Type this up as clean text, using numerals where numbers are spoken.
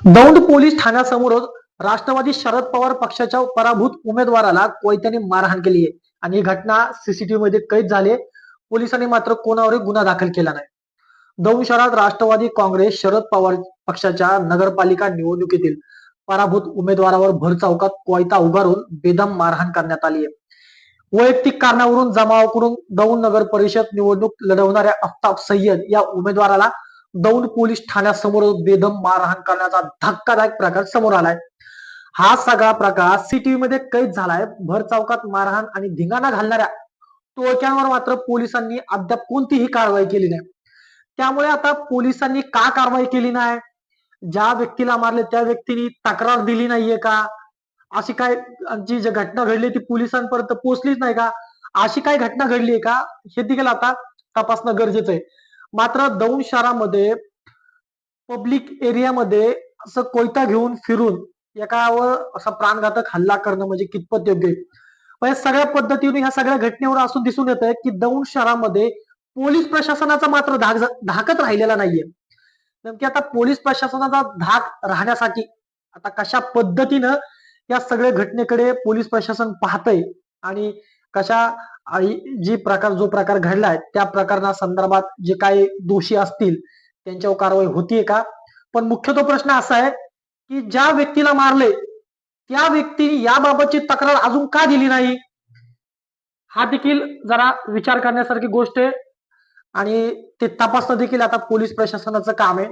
Daund police ठाण्यासमोर Rashtrawadi Sharad Pawar पक्षाच्या पराभूत उमेदवाराला कोयत्याने मारहाण केली आहे आणि ही घटना सीसीटीव्ही मध्ये कैद झाली आहे. पोलिसांनी मात्र कोणावरही गुन्हा दाखल केला नाही. दौंड शहरात राष्ट्रवादी काँग्रेस शरद पवार पक्षाच्या नगरपालिका निवडणुकीतील पराभूत उमेदवारावर भर चौकात कोयता उभारून बेदम मारहाण करण्यात आली आहे. वैयक्तिक कारणावरून जमाव करून दौंड नगर परिषद निवडणूक लढवणाऱ्या अफ्ताब सय्यद या उमेदवाराला दौंड पोलीस ठाण्यासमोर बेदम मारहाण करण्याचा धक्कादायक प्रकार समोर आलाय. हा सगळा प्रकार सीटीव्ही मध्ये कैद झालाय. भर चौकात मारहाण आणि धिंगाणा घालणाऱ्या टोळक्यांवर मात्र पोलिसांनी अद्याप कोणतीही कारवाई केली नाही. त्यामुळे आता पोलिसांनी का कारवाई केली नाही? ज्या व्यक्तीला मारले त्या व्यक्तीने तक्रार दिली नाहीये का? अशी काय जी जी घटना घडली ती पोलिसांपर्यंत पोहोचलीच नाही का? अशी काय घटना घडली आहे का? हे देखील आता तपासणं गरजेचं आहे. मात्र दौंड शहरामध्ये पब्लिक एरियामध्ये असं कोयता घेऊन फिरून एकावर असा प्राणघातक हल्ला करणं म्हणजे कितपत योग्य आहे? पण या सगळ्या पद्धतीने ह्या सगळ्या घटनेवर असून दिसून येत आहे की दौंड शहरामध्ये पोलीस प्रशासनाचा मात्र धाकच राहिलेला नाहीये. नेमकी आता पोलीस प्रशासनाचा धाक राहण्यासाठी आता कशा पद्धतीनं या सगळ्या घटनेकडे पोलीस प्रशासन पाहतंय आणि कशा जो प्रकार घडलाय त्या प्रकरणासंदर्भात जे काही दोषी असतील त्यांच्यावर कारवाई होतीये का? पण मुख्य तो प्रश्न असा आहे की ज्या व्यक्तीला मारले त्या व्यक्तीने याबाबतची तक्रार अजून का दिली नाही? हा देखील जरा विचार करण्यासारखी गोष्ट आहे आणि ते तपासणं देखील आता पोलीस प्रशासनाचं काम आहे.